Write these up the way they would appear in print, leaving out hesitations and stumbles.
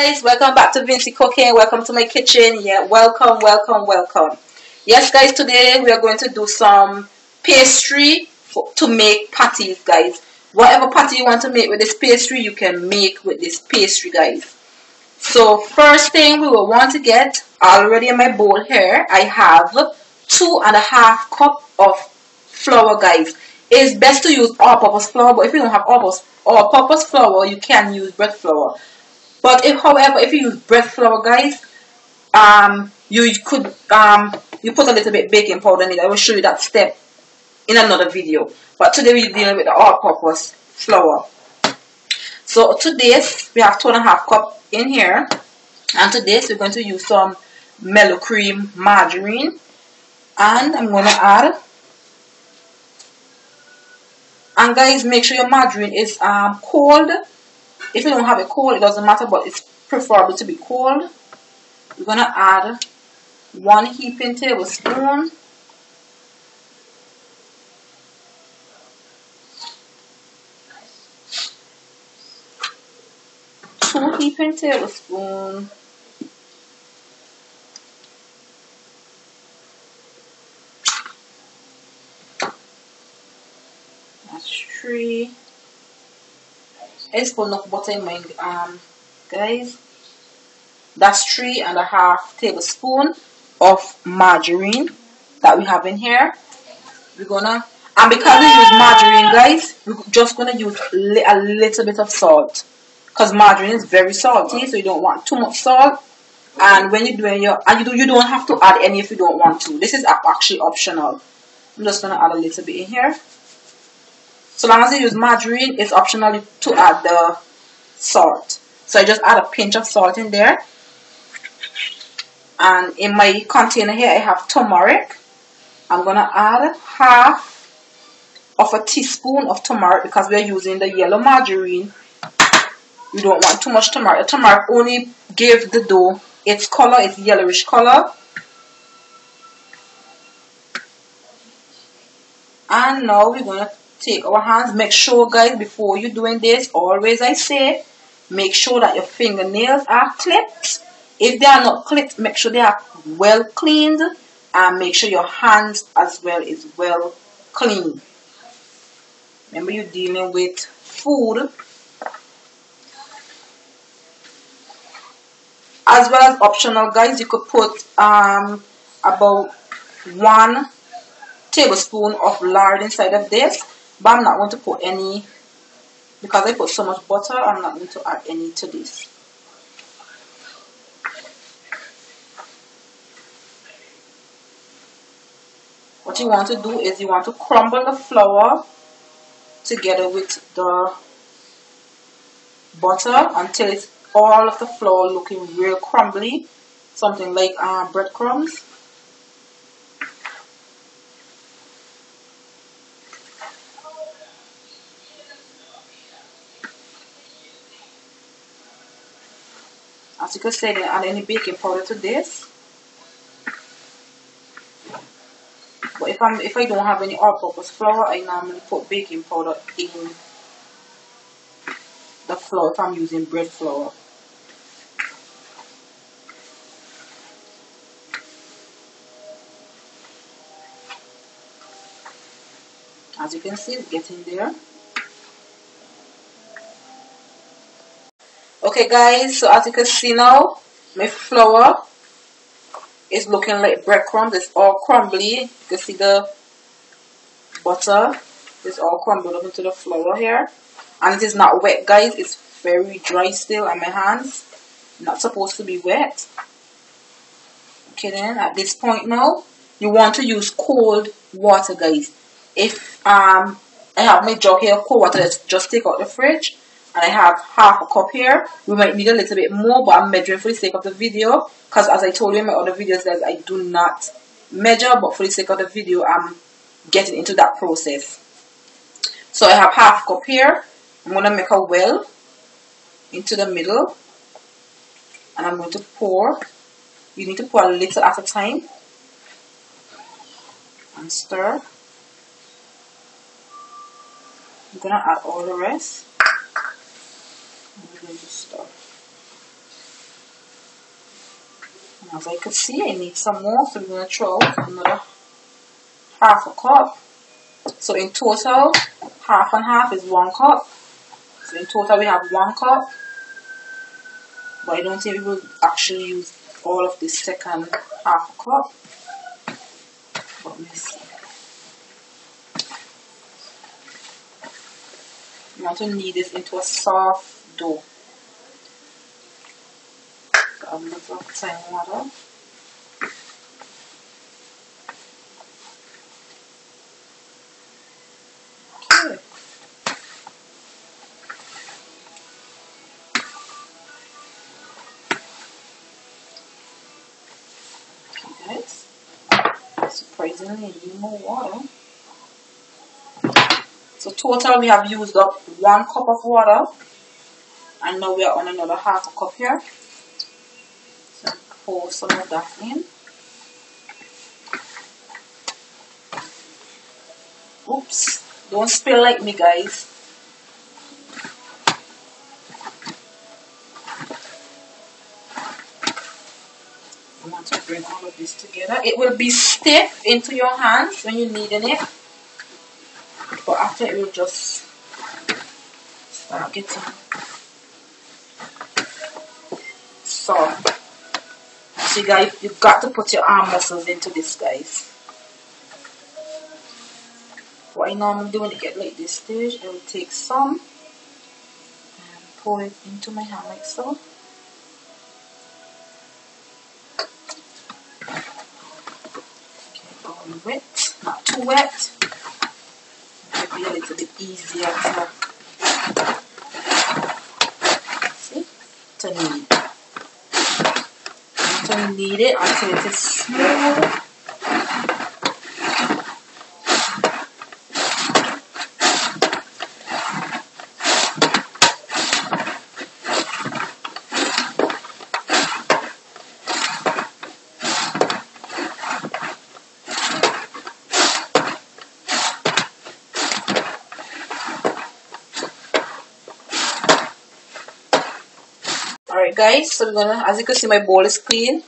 guys, welcome back to Vincy Cooking. Welcome to my kitchen. Yeah, welcome. Yes guys, today we are going to do some pastry to make patties, guys. Whatever patty you want to make with this pastry, you can make with this pastry, guys. So first thing we will want to get, already in my bowl here, I have 2.5 cup of flour, guys. It's best to use all-purpose flour, but if you don't have all-purpose flour, you can use bread flour. But however, if you use bread flour, guys, you could you put a little bit baking powder in it. I will show you that step in another video. But today we're dealing with the all-purpose flour. So to this, we have 2.5 cup in here, and to this we're going to use some mellow cream margarine, and I'm going to add. And guys, make sure your margarine is cold. If you don't have it cold, it doesn't matter, but it's preferable to be cold. We're going to add 1 heaping tablespoon. Two heaping tablespoon. That's 3. I just put enough butter in my guys. That's 3.5 tablespoons of margarine that we have in here. We're gonna, and because we use margarine, guys, we're just gonna use a little bit of salt, because margarine is very salty, so you don't want too much salt. And when you're doing your, you don't have to add any if you don't want to. This is actually optional. I'm just gonna add a little bit in here. So long as you use margarine, it's optional to add the salt. So I just add a pinch of salt in there. And in my container here, I have turmeric. I'm going to add half of a teaspoon of turmeric because we are using the yellow margarine. We don't want too much turmeric. The turmeric only gives the dough its color, its yellowish color. And now we're going to take our hands. Make sure, guys, before you're doing this, always I say, make sure that your fingernails are clipped. If they are not clipped, make sure they are well cleaned, and make sure your hands as well is well clean. Remember, you're dealing with food. As well as optional, guys, you could put about 1 tablespoon of lard inside of this, but I'm not going to put any because I put so much butter. I'm not going to add any to this. What you want to do is you want to crumble the flour together with the butter until it's all of the flour looking real crumbly, something like breadcrumbs. As you can see, I didn't add any baking powder to this. But if I don't have any all-purpose flour, I normally put baking powder in the flour if I'm using bread flour. As you can see, it's getting there. Okay guys, so as you can see now, my flour is looking like breadcrumbs. It's all crumbly. You can see the butter is all crumbled up into the flour here. And it is not wet, guys. It's very dry still on my hands. Not supposed to be wet. Okay then, at this point now, you want to use cold water, guys. If I have my jug here, cold water, let's just take out the fridge. And I have half a cup here. We might need a little bit more, but I'm measuring for the sake of the video. Because as I told you in my other videos, guys, I do not measure. But for the sake of the video, I'm getting into that process. So I have half a cup here. I'm going to make a well into the middle. And I'm going to pour. You need to pour a little at a time. And stir. I'm going to add all the rest. I'm going to stir. As I can see, I need some more, so I'm going to throw out another half a cup. So in total, half and half is 1 cup. So in total we have 1 cup. But I don't think we will actually use all of this second half a cup. But let's see. You want to knead this into a soft dough. So a little plain water. Okay. Guys, surprisingly, I need more water. So total we have used up 1 cup of water, and now we are on another half a cup here. So pour some of that in. Oops, don't spill like me, guys. You want to bring all of this together. It will be stiff into your hands when you're kneading it, but after it will just start getting soft. So guys, you've got to put your arm muscles into this, guys. What I normally do when it gets like this stage, I will take some and pour it into my hand like so. Okay, all wet, not too wet. It will be a little bit easier to knead. To knead it until it is smooth. Alright guys, so we're gonna, as you can see, my bowl is clean.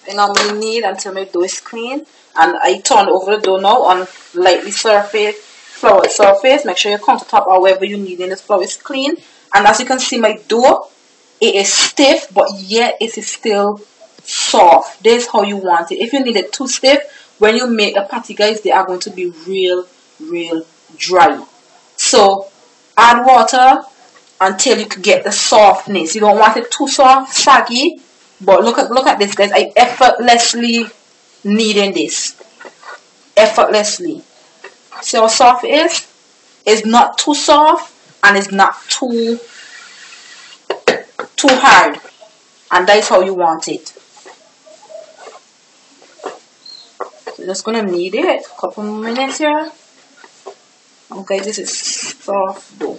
I normally knead until my dough is clean, and I turn over the dough now on lightly flour surface. Make sure your countertop or wherever you knead in this flour is clean. And as you can see, my dough, it is stiff, but yet it is still soft. This is how you want it. If you need it too stiff, when you make the patty, guys, they are going to be real dry. So add water until you can get the softness. You don't want it too soft, saggy. But look at this, guys. I effortlessly kneading this. Effortlessly. See how soft it is? It's not too soft and it's not too hard. And that is how you want it. So just gonna knead it a couple more minutes here. Okay, this is soft dough.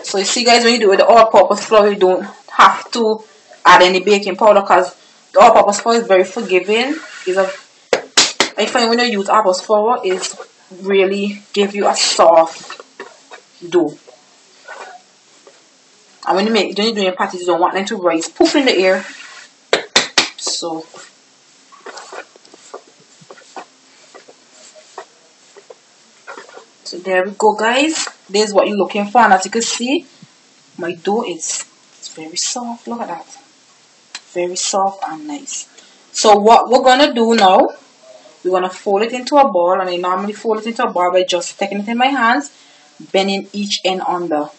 So you see, guys, when you do it with the all-purpose flour, you don't have to add any baking powder because the all-purpose flour is very forgiving. I find when you use all-purpose flour, it really give you a soft dough. And when you're doing your patties, you don't want them to rise poof in the air. So there we go, guys. This is what you're looking for, and as you can see, my dough is very soft. Look at that, very soft and nice. So what we're gonna do now, we're gonna fold it into a ball, and I normally fold it into a ball by just taking it in my hands, bending each end under,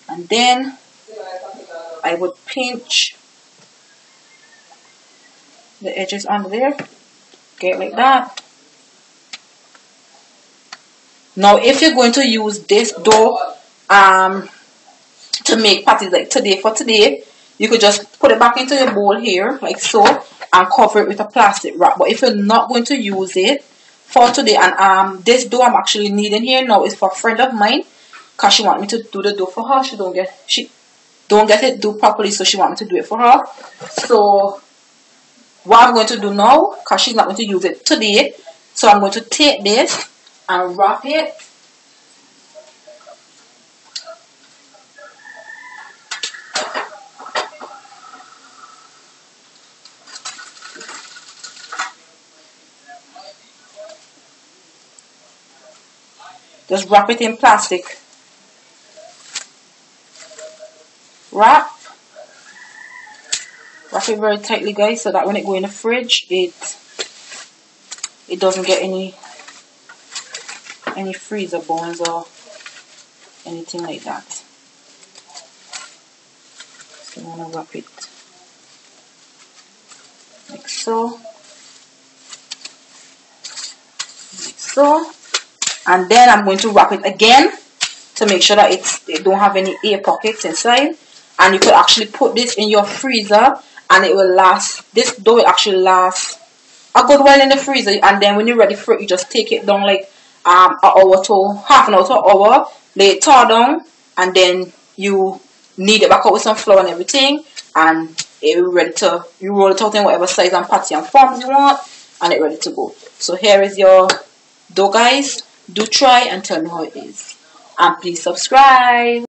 and then I would pinch the edges under there, get like that. Now, if you're going to use this dough to make patties like today, you could just put it back into your bowl here, like so, and cover it with a plastic wrap. But if you're not going to use it for today, and this dough I'm actually kneading here now is for a friend of mine, because she wants me to do the dough for her. She don't get it do properly, so she wants me to do it for her. So what I'm going to do now, because she's not going to use it today, so I'm going to take this and wrap it Just wrap it in plastic wrap. Wrap it very tightly, guys, so that when it go in the fridge, it doesn't get any freezer burns or anything like that. So I'm gonna wrap it like so. And then I'm going to wrap it again to make sure that it don't have any air pockets inside. And you could actually put this in your freezer and it will last. This dough will actually last a good while in the freezer, and then when you're ready for it, you just take it down like an hour to half an hour to an hour, lay it thaw down, and then you knead it back out with some flour and everything, and it will be ready to, you roll it out in whatever size and patty and forms you want, and it's ready to go. So here is your dough, guys. Do try and tell me how it is, and please subscribe.